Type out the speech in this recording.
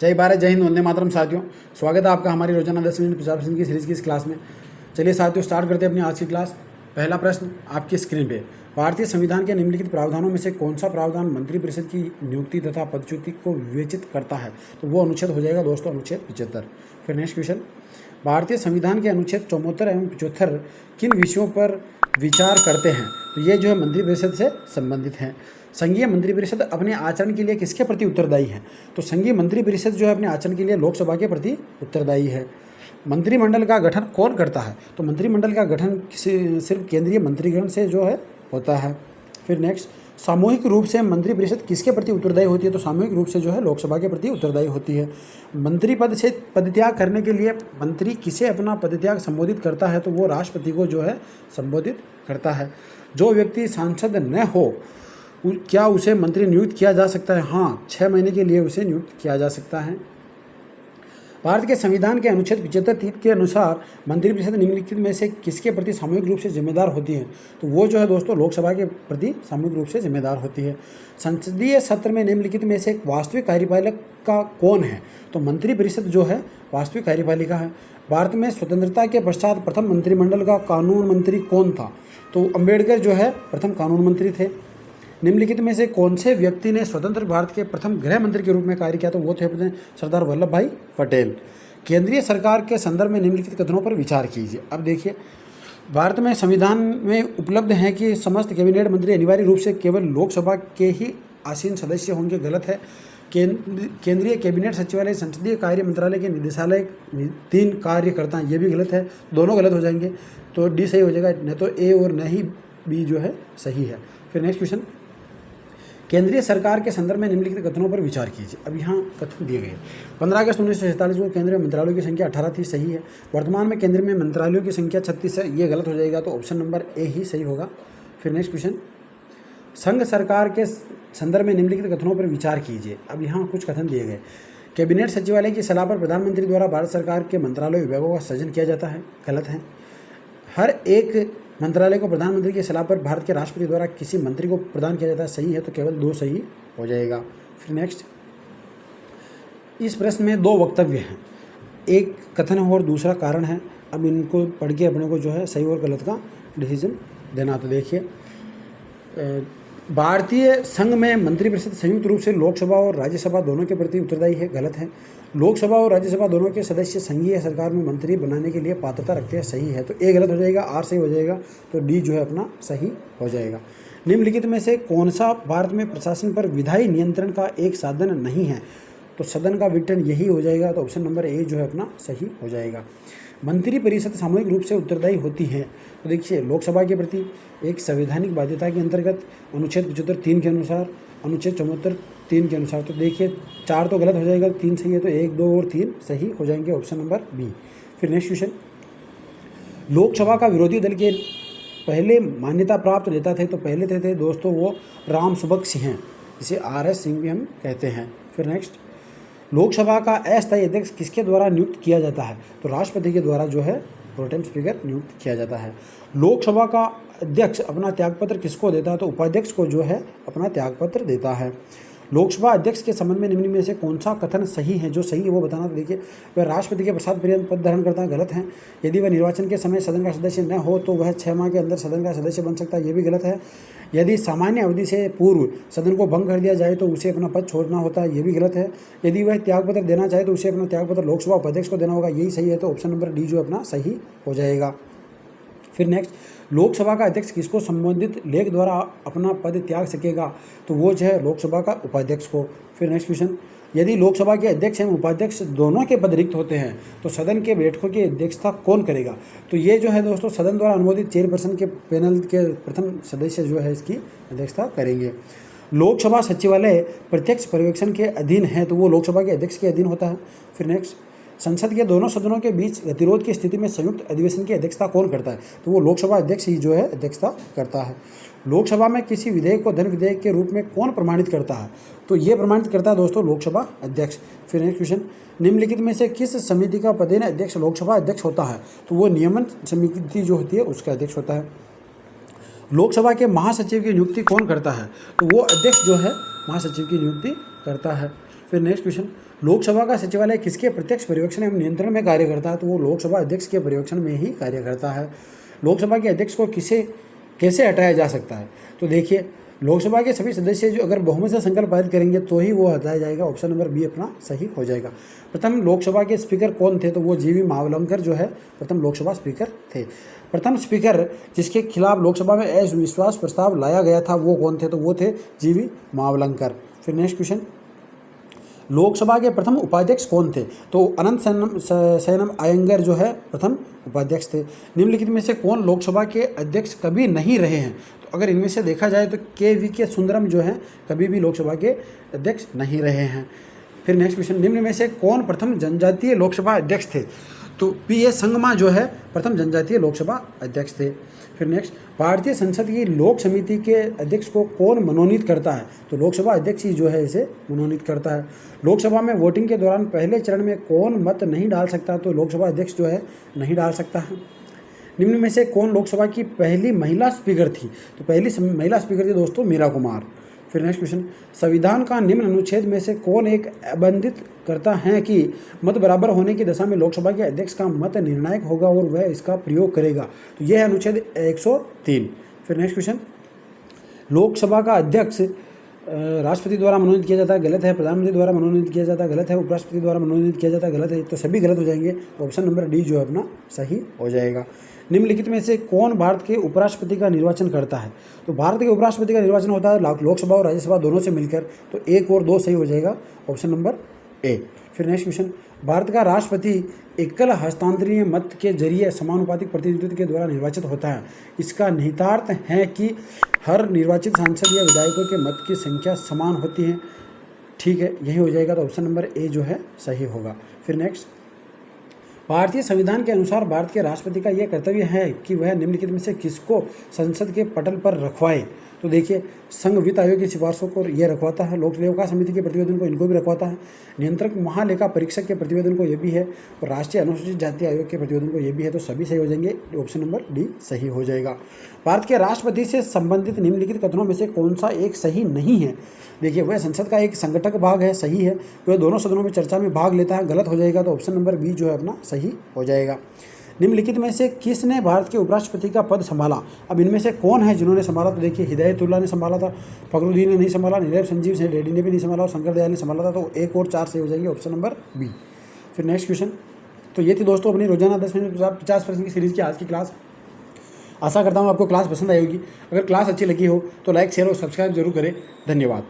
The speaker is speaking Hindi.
जय भारत, जय हिंद, वंदे मातरम। साथियों, स्वागत है आपका हमारी रोजाना 10 मिनट 50% की सीरीज की इस क्लास में। चलिए साथियों, स्टार्ट करते हैं अपनी आज की क्लास। पहला प्रश्न आपकी स्क्रीन पे, भारतीय संविधान के निम्नलिखित प्रावधानों में से कौन सा प्रावधान मंत्रिपरिषद की नियुक्ति तथा पदच्युति को विवेचित करता है? तो वो अनुच्छेद हो जाएगा दोस्तों अनुच्छेद 75। फिर नेक्स्ट क्वेश्चन, भारतीय संविधान के अनुच्छेद 74 एवं 75 किन विषयों पर विचार करते हैं? तो ये जो है मंत्रिपरिषद से संबंधित हैं। संघीय मंत्रिपरिषद अपने आचरण के लिए किसके प्रति उत्तरदायी है? तो संघीय मंत्रिपरिषद जो है अपने आचरण के लिए लोकसभा के प्रति उत्तरदायी है। मंत्रिमंडल का गठन कौन करता है? तो मंत्रिमंडल का गठन सिर्फ केंद्रीय मंत्रिगण से जो है होता है। फिर नेक्स्ट, सामूहिक रूप से मंत्रिपरिषद किसके प्रति उत्तरदायी होती है? तो सामूहिक रूप से जो है लोकसभा के प्रति उत्तरदायी होती है। मंत्री पद से पदत्याग करने के लिए मंत्री किसे अपना पदत्याग संबोधित करता है? तो वो राष्ट्रपति को जो है संबोधित करता है। जो व्यक्ति सांसद न हो क्या उसे मंत्री नियुक्त किया जा सकता है? हाँ, 6 महीने के लिए उसे नियुक्त किया जा सकता है। भारत के संविधान के अनुच्छेद 75 के अनुसार मंत्रिपरिषद निम्नलिखित में से किसके प्रति सामूहिक रूप से जिम्मेदार होती है? तो वो जो है दोस्तों लोकसभा के प्रति सामूहिक रूप से जिम्मेदार होती है। संसदीय सत्र में निम्नलिखित में से एक वास्तविक कार्यपालक का कौन है? तो मंत्रिपरिषद जो है वास्तविक कार्यपालिका है। भारत में स्वतंत्रता के पश्चात प्रथम मंत्रिमंडल का कानून मंत्री कौन था? तो अम्बेडकर जो है प्रथम कानून मंत्री थे। निम्नलिखित में से कौन से व्यक्ति ने स्वतंत्र भारत के प्रथम गृह मंत्री के रूप में कार्य किया? तो वो थे अपने सरदार वल्लभ भाई पटेल। केंद्रीय सरकार के संदर्भ में निम्नलिखित कथनों पर विचार कीजिए। अब देखिए, भारत में संविधान में उपलब्ध है कि समस्त कैबिनेट मंत्री अनिवार्य रूप से केवल लोकसभा के ही आसीन सदस्य होंगे। गलत है। केंद्रीय कैबिनेट सचिवालय संसदीय कार्य मंत्रालय के निदेशालय 3 कार्य करता है, ये भी गलत है। दोनों गलत हो जाएंगे, तो डी सही हो जाएगा, न तो ए और न ही बी जो है सही है। फिर नेक्स्ट क्वेश्चन, केंद्रीय सरकार के संदर्भ में निम्नलिखित कथनों पर विचार कीजिए। अब यहाँ कथन दिए गए। 15 अगस्त 1947 को केंद्रीय मंत्रालयों की संख्या 18 थी, सही है। वर्तमान में केंद्र में मंत्रालयों की संख्या 36 है, ये गलत हो जाएगा, तो ऑप्शन नंबर ए ही सही होगा। फिर नेक्स्ट क्वेश्चन, संघ सरकार के संदर्भ में निम्नलिखित कथनों पर विचार कीजिए। अब यहाँ कुछ कथन दिए गए। कैबिनेट सचिवालय की सलाह पर प्रधानमंत्री द्वारा भारत सरकार के मंत्रालय विभागों का सृजन किया जाता है, गलत है। हर एक मंत्रालय को प्रधानमंत्री की सलाह पर भारत के राष्ट्रपति द्वारा किसी मंत्री को प्रदान किया जाता है, सही है, तो केवल 2 सही हो जाएगा। फिर नेक्स्ट, इस प्रश्न में 2 वक्तव्य हैं, एक कथन है और दूसरा कारण है। अब इनको पढ़ के अपने को जो है सही और गलत का डिसीजन देना। तो देखिए, भारतीय संघ में मंत्रिपरिषद संयुक्त रूप से लोकसभा और राज्यसभा दोनों के प्रति उत्तरदायी है, गलत है। लोकसभा और राज्यसभा दोनों के सदस्य संघीय सरकार में मंत्री बनाने के लिए पात्रता रखते हैं, सही है, तो ए गलत हो जाएगा, आर सही हो जाएगा, तो डी जो है अपना सही हो जाएगा। निम्नलिखित में से कौन सा भारत में प्रशासन पर विधायी नियंत्रण का एक साधन नहीं है? तो सदन का विघटन यही हो जाएगा, तो ऑप्शन नंबर ए जो है अपना सही हो जाएगा। मंत्रिपरिषद सामूहिक रूप से उत्तरदायी होती है, तो देखिए लोकसभा के प्रति एक संवैधानिक बाध्यता के अंतर्गत अनुच्छेद 75 3 के अनुसार, अनुच्छेद 74 3 के अनुसार। तो देखिए 4 तो गलत हो जाएगा, 3 सही है, तो 1 2 और 3 सही हो जाएंगे, ऑप्शन नंबर बी। फिर नेक्स्ट क्वेश्चन, लोकसभा का विरोधी दल के पहले मान्यता प्राप्त नेता थे, तो पहले थे दोस्तों वो राम सुभग सिंह हैं, जिसे RS सिंह भी हम कहते हैं। फिर नेक्स्ट, लोकसभा का अस्थायी अध्यक्ष किसके द्वारा नियुक्त किया जाता है? तो राष्ट्रपति के द्वारा जो है प्रोटेम स्पीकर नियुक्त किया जाता है। लोकसभा का अध्यक्ष अपना त्यागपत्र किसको देता है? तो उपाध्यक्ष को जो है अपना त्यागपत्र देता है। लोकसभा अध्यक्ष के संबंध में निम्न में से कौन सा कथन सही है? जो सही है वो बताना। तो देखिए, वह राष्ट्रपति के प्रसाद पर्यंत पद धारण करता है, गलत है। यदि वह निर्वाचन के समय सदन का सदस्य न हो तो वह 6 माह के अंदर सदन का सदस्य बन सकता है, ये भी गलत है। यदि सामान्य अवधि से पूर्व सदन को भंग कर दिया जाए तो उसे अपना पद छोड़ना होता है, ये भी गलत है। यदि वह त्यागपत्र देना चाहे तो उसे अपना त्यागपत्र लोकसभा उपाध्यक्ष को देना होगा, यही सही है, तो ऑप्शन नंबर डी जो अपना सही हो जाएगा। फिर नेक्स्ट, लोकसभा का अध्यक्ष किसको संबंधित लेख द्वारा अपना पद त्याग सकेगा? तो वो जो है लोकसभा का उपाध्यक्ष को। फिर नेक्स्ट क्वेश्चन, यदि लोकसभा के अध्यक्ष एवं उपाध्यक्ष दोनों के पद रिक्त होते हैं तो सदन के बैठकों की अध्यक्षता कौन करेगा? तो ये जो है दोस्तों सदन द्वारा अनुमोदित चेयरपर्सन के पैनल के प्रथम सदस्य जो है इसकी अध्यक्षता करेंगे। लोकसभा सचिवालय प्रत्यक्ष पर्यवेक्षण के अधीन है, तो वो लोकसभा के अध्यक्ष के अधीन होता है। फिर नेक्स्ट, संसद के दोनों सदनों के बीच गतिरोध की स्थिति में संयुक्त अधिवेशन की अध्यक्षता कौन करता है? तो वो लोकसभा अध्यक्ष ही जो है अध्यक्षता करता है। लोकसभा में किसी विधेयक को धन विधेयक के रूप में कौन प्रमाणित करता है? तो ये प्रमाणित करता है दोस्तों लोकसभा अध्यक्ष। फिर नेक्स्ट क्वेश्चन, निम्नलिखित में से किस समिति का पदेन अध्यक्ष लोकसभा अध्यक्ष होता है? तो वो नियमन समिति जो होती है उसका अध्यक्ष होता है। लोकसभा के महासचिव की नियुक्ति कौन करता है? तो वो अध्यक्ष जो है महासचिव की नियुक्ति करता है। फिर नेक्स्ट क्वेश्चन, लोकसभा का सचिवालय किसके प्रत्यक्ष पर्यवेक्षण एवं नियंत्रण में कार्य करता है? तो वो लोकसभा अध्यक्ष के पर्यवेक्षण में ही कार्य करता है। लोकसभा के अध्यक्ष को कैसे हटाया जा सकता है? तो देखिए, लोकसभा के सभी सदस्य जो अगर बहुमत से संकल्प पारित करेंगे तो ही वो हटाया जाएगा। ऑप्शन नंबर बी अपना सही हो जाएगा। प्रथम लोकसभा के स्पीकर कौन थे? तो वो जीवी मावलंकर जो है प्रथम लोकसभा स्पीकर थे। प्रथम स्पीकर जिसके खिलाफ लोकसभा में अविश्वास प्रस्ताव लाया गया था वो कौन थे? तो वो थे जीवी मावलंकर। फिर नेक्स्ट क्वेश्चन, लोकसभा के प्रथम उपाध्यक्ष कौन थे? तो अनंत सैनम अयंगर जो है प्रथम उपाध्यक्ष थे। निम्नलिखित में से कौन लोकसभा के अध्यक्ष कभी नहीं रहे हैं? तो अगर इनमें से देखा जाए तो के सुंदरम जो है कभी भी लोकसभा के अध्यक्ष नहीं रहे हैं। फिर नेक्स्ट क्वेश्चन, निम्न में से कौन प्रथम जनजातीय लोकसभा अध्यक्ष थे? तो पी.एस. संगमा जो है प्रथम जनजातीय लोकसभा अध्यक्ष थे। फिर नेक्स्ट, भारतीय संसद की लोक समिति के अध्यक्ष को कौन मनोनीत करता है? तो लोकसभा अध्यक्ष ही जो है इसे मनोनीत करता है। लोकसभा में वोटिंग के दौरान पहले चरण में कौन मत नहीं डाल सकता? तो लोकसभा अध्यक्ष जो है नहीं डाल सकता है। निम्न में से कौन लोकसभा की पहली महिला स्पीकर थी? तो पहली महिला स्पीकर थी दोस्तों मीरा कुमार। फिर नेक्स्ट क्वेश्चन, संविधान का निम्न अनुच्छेद में से कौन एक अबंधित करता है कि मत बराबर होने की दशा में लोकसभा के अध्यक्ष का मत निर्णायक होगा और वह इसका प्रयोग करेगा? तो यह है अनुच्छेद 103। फिर नेक्स्ट क्वेश्चन, लोकसभा का अध्यक्ष राष्ट्रपति द्वारा मनोनीत किया जाता है, गलत है। प्रधानमंत्री द्वारा मनोनीत किया जाता है, गलत है। उपराष्ट्रपति द्वारा मनोनीत किया जाता है, गलत है। तो सभी गलत हो जाएंगे। ऑप्शन नंबर डी जो है अपना सही हो जाएगा। निम्नलिखित में से कौन भारत के उपराष्ट्रपति का निर्वाचन करता है? तो भारत के उपराष्ट्रपति का निर्वाचन होता है लोकसभा और राज्यसभा दोनों से मिलकर। तो 1 और 2 सही हो जाएगा। Option number A. फिर नेक्स्ट क्वेश्चन, भारत का राष्ट्रपति एकल हस्तांतरणीय मत के जरिए समानुपातिक प्रतिनिधित्व के द्वारा निर्वाचित होता है। इसका निहितार्थ है कि हर निर्वाचित सांसद या विधायकों के मत की संख्या समान होती है। ठीक है, यही हो जाएगा। तो ऑप्शन नंबर ए जो है सही होगा। फिर नेक्स्ट, भारतीय संविधान के अनुसार भारत के राष्ट्रपति का यह कर्तव्य है कि वह निम्नलिखित में से किसको संसद के पटल पर रखवाए? तो देखिए, संघ वित्त आयोग की सिफारिशों को यह रखवाता है, लोक लेखा समिति के प्रतिवेदन को इनको भी रखवाता है, नियंत्रक महालेखा परीक्षक के प्रतिवेदन को यह भी है, और राष्ट्रीय अनुसूचित जाति आयोग के प्रतिवेदन को यह भी है। तो सभी सही हो जाएंगे। ऑप्शन नंबर डी सही हो जाएगा। भारत के राष्ट्रपति से संबंधित निम्नलिखित कथनों में से कौन सा एक सही नहीं है? देखिए, वह संसद का एक संगठक भाग है, सही है। वह दोनों सदनों में चर्चा में भाग लेता है, गलत हो जाएगा। तो ऑप्शन नंबर बी जो है अपना सही हो जाएगा। निम्नलिखित में से किसने भारत के उपराष्ट्रपति का पद संभाला? अब इनमें से कौन है जिन्होंने संभाला? तो देखिए, हिदायतुल्लाह ने संभाला था, फखरुद्दीन ने नहीं संभाला, नीरज संजीव से रेड्डी ने भी नहीं संभाला और शंकर दयाल ने संभाला था। तो 1 और 4 सही हो जाएंगे। Option number B. फिर नेक्स्ट क्वेश्चन, तो ये थी दोस्तों अपनी रोजाना 10 मिनट 50 प्रश्न की सीरीज़ की आज की क्लास। आशा करता हूँ आपको क्लास पसंद आई होगी। अगर क्लास अच्छी लगी हो तो लाइक शेयर और सब्सक्राइब जरूर करें। धन्यवाद।